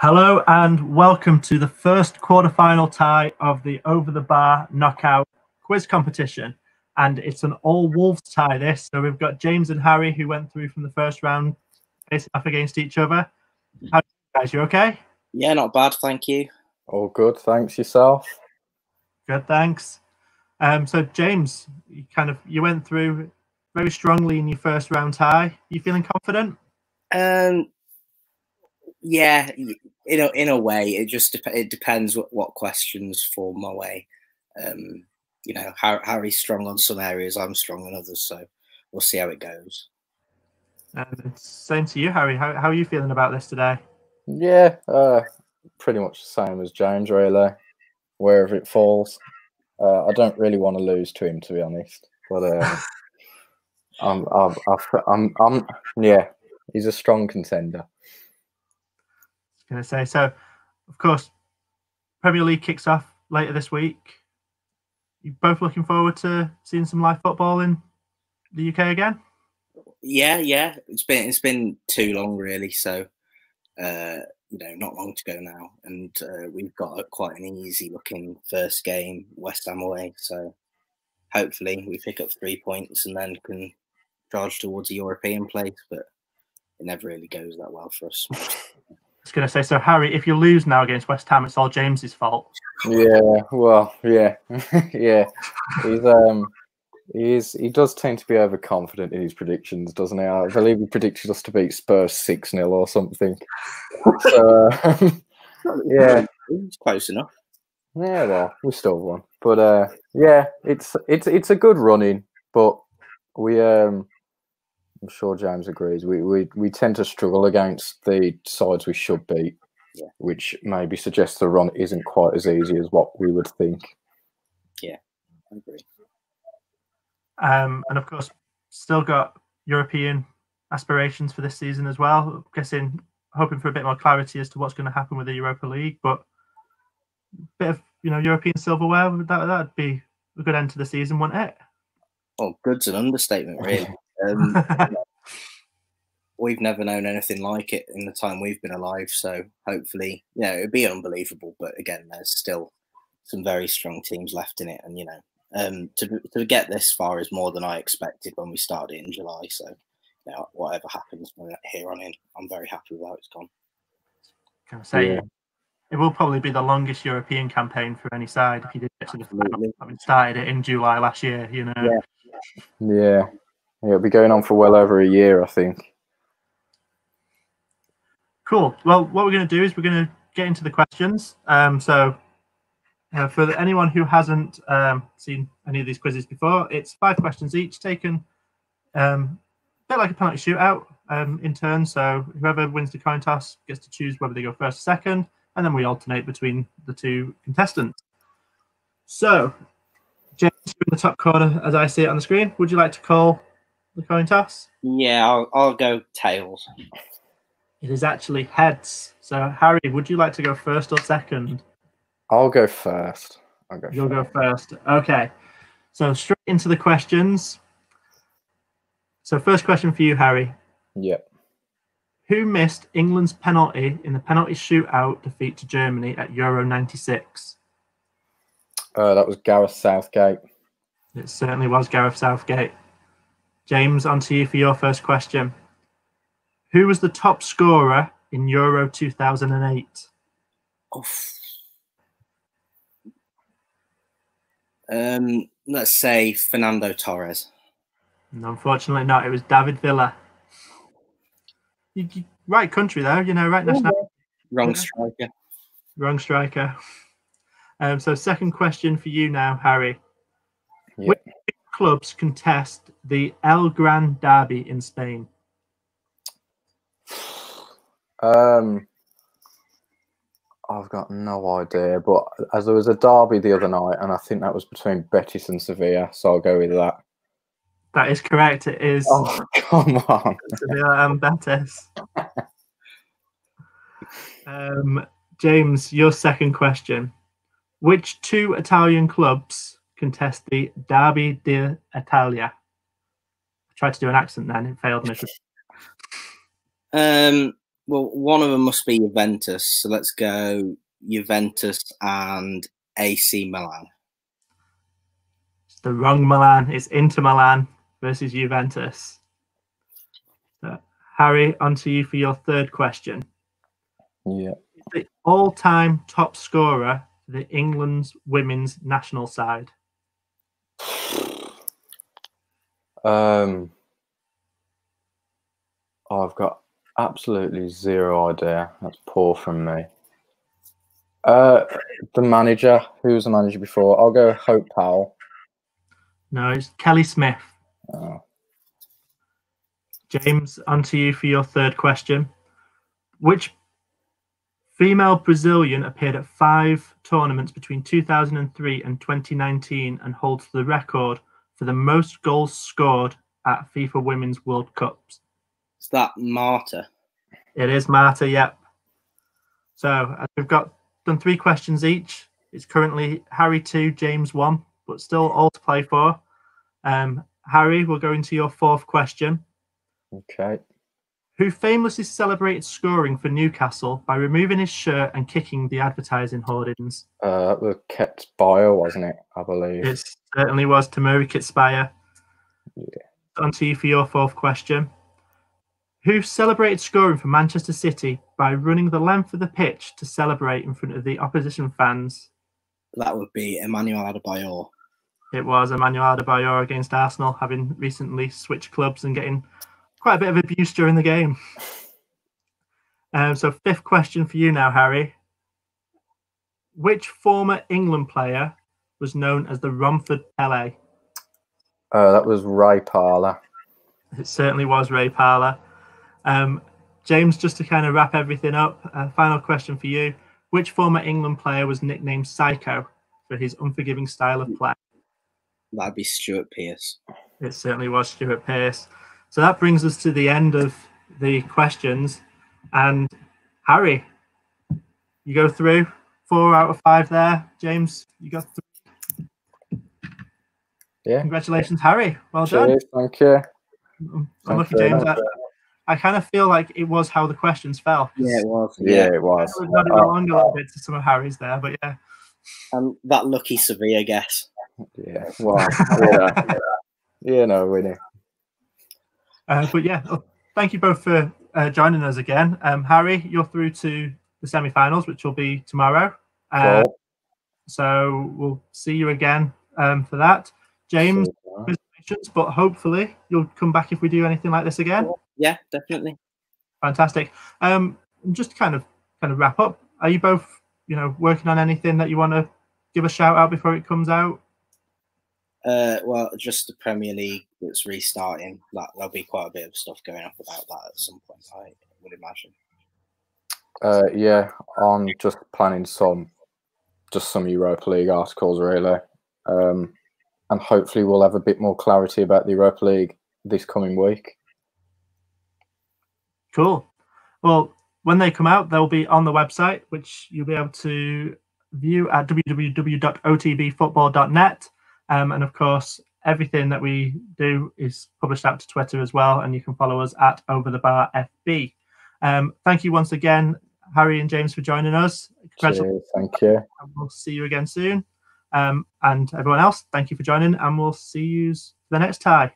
Hello and welcome to the first quarterfinal tie of the Over the Bar Knockout quiz competition. And it's an all Wolves tie this. So we've got James and Harry who went through from the first round facing off against each other. How are you guys? You okay? Yeah, not bad, thank you. All good, thanks. Yourself? Good, thanks. So James, you went through very strongly in your first round tie. You feeling confident? Yeah, in a way, it depends what questions fall my way. Harry's strong on some areas, I'm strong on others, so we'll see how it goes. Same to you, Harry. How are you feeling about this today? Yeah, pretty much the same as James, really. Wherever it falls, I don't really want to lose to him, to be honest. But yeah, he's a strong contender. I was going to say, so of course, Premier League kicks off later this week. You both looking forward to seeing some live football in the UK again? Yeah. It's been too long, really. So, not long to go now, and we've got quite an easy-looking first game, West Ham away. So, hopefully, we pick up 3 points and then can charge towards a European place. But it never really goes that well for us. I was going to say, so Harry, if you lose now against West Ham, it's all James's fault. Yeah, well, yeah, yeah. He does tend to be overconfident in his predictions, doesn't he? I believe he predicted us to beat Spurs 6-0 or something. So, yeah, it's close enough. Yeah, well, we still won, but yeah, it's a good running, but we I'm sure James agrees. We tend to struggle against the sides we should beat, which maybe suggests the run isn't quite as easy as what we would think. Yeah, I agree. And of course, still got European aspirations for this season as well. I'm hoping for a bit more clarity as to what's going to happen with the Europa League, but a bit of European silverware, that'd be a good end to the season, wouldn't it? Oh, good's an understatement, really. We've never known anything like it in the time we've been alive, so hopefully, it'd be unbelievable. But again, there's still some very strong teams left in it, and to get this far is more than I expected when we started in July. So, whatever happens from here on in, I'm very happy with how it's gone. Can I say it will probably be the longest European campaign for any side if you did get to the final. I mean, started it in July last year, Yeah, it'll be going on for well over a year, I think. Cool. Well, what we're going to do is we're going to get into the questions. So for anyone who hasn't seen any of these quizzes before, it's 5 questions each, taken a bit like a penalty shootout in turn. So whoever wins the coin toss gets to choose whether they go first or second, and then we alternate between the 2 contestants. So, James, in the top corner, as I see it on the screen, would you like to call the coin toss? Yeah, I'll go tails. It is actually heads. So, Harry, would you like to go first or second? I'll go first. You'll go first. Okay. So, straight into the questions. So, first question for you, Harry. Yep. Who missed England's penalty in the penalty shootout defeat to Germany at Euro 96? That was Gareth Southgate. It certainly was Gareth Southgate. James, on to you for your first question. Who was the top scorer in Euro 2008? Let's say Fernando Torres. No, unfortunately not. It was David Villa. Right country though, right nationality. Wrong striker. Wrong striker. So second question for you now, Harry. Yep. Which clubs contest the El Gran Derby in Spain? I've got no idea, but as there was a derby the other night, and I think that was between Betis and Sevilla, so I'll go with that. That is correct. It is. Oh, come on. Sevilla and Betis. James, your second question. Which 2 Italian clubs contest the Derby d'Italia? I tried to do an accent then, it failed me. Well, one of them must be Juventus. So let's go Juventus and AC Milan. It's the wrong Milan. It's Inter Milan versus Juventus. So, Harry, on to you for your third question. Yeah. The all-time top scorer for the England's women's national side. I've got absolutely zero idea. That's poor from me. The manager, who was the manager before? I'll go Hope Powell. No, it's Kelly Smith. Oh. James, on to you for your third question. Which female Brazilian appeared at 5 tournaments between 2003 and 2019 and holds the record for the most goals scored at FIFA Women's World Cups? Is that Marta? It is Marta, yep. So we've done 3 questions each. It's currently Harry 2, James 1, but still all to play for. Harry, we'll go into your fourth question. Okay. Who famously celebrated scoring for Newcastle by removing his shirt and kicking the advertising hoardings? That was Ket Bio, wasn't it? I believe. It certainly was Tamuri Kitspire. Yeah. On to you for your fourth question. Who celebrated scoring for Manchester City by running the length of the pitch to celebrate in front of the opposition fans? That would be Emmanuel Adebayor. It was Emmanuel Adebayor against Arsenal, having recently switched clubs and getting quite a bit of abuse during the game. So fifth question for you now, Harry. Which former England player was known as the Romford Pele? That was Ray Parlour. It certainly was Ray Parlour. James, just to kind of wrap everything up, final question for you. Which former England player was nicknamed Psycho for his unforgiving style of play? That'd be Stuart Pearce. It certainly was Stuart Pearce. So that brings us to the end of the questions. And Harry, you go through 4 out of 5 there. James, you got 3. Yeah. Congratulations, Harry. Well done. Cheers, thank you. Unlucky, James. I kind of feel like it was how the questions fell. Yeah, it was. Yeah, it was. We've nodded along a little bit to some of Harry's there, but yeah. That lucky Sevilla guess. Yeah, well, yeah. Yeah, no, winning. But yeah, thank you both for joining us again. Harry, you're through to the semi-finals, which will be tomorrow. Cool. So we'll see you again for that. James, but hopefully you'll come back if we do anything like this again. Yeah, definitely. Fantastic. Just to kind of wrap up, are you both, working on anything that you want to give a shout out before it comes out? Well, just the Premier League that's restarting. There'll be quite a bit of stuff going up about that at some point, I would imagine. Yeah, I'm just planning some Europa League articles, really. And hopefully we'll have a bit more clarity about the Europa League this coming week. Cool. Well, when they come out, they'll be on the website, which you'll be able to view at www.otbfootball.net. And of course, everything that we do is published out to Twitter as well, and you can follow us at OverTheBarFB. Thank you once again, Harry and James, for joining us. Cheers, thank you. And we'll see you again soon. And everyone else, thank you for joining, and we'll see you the next time.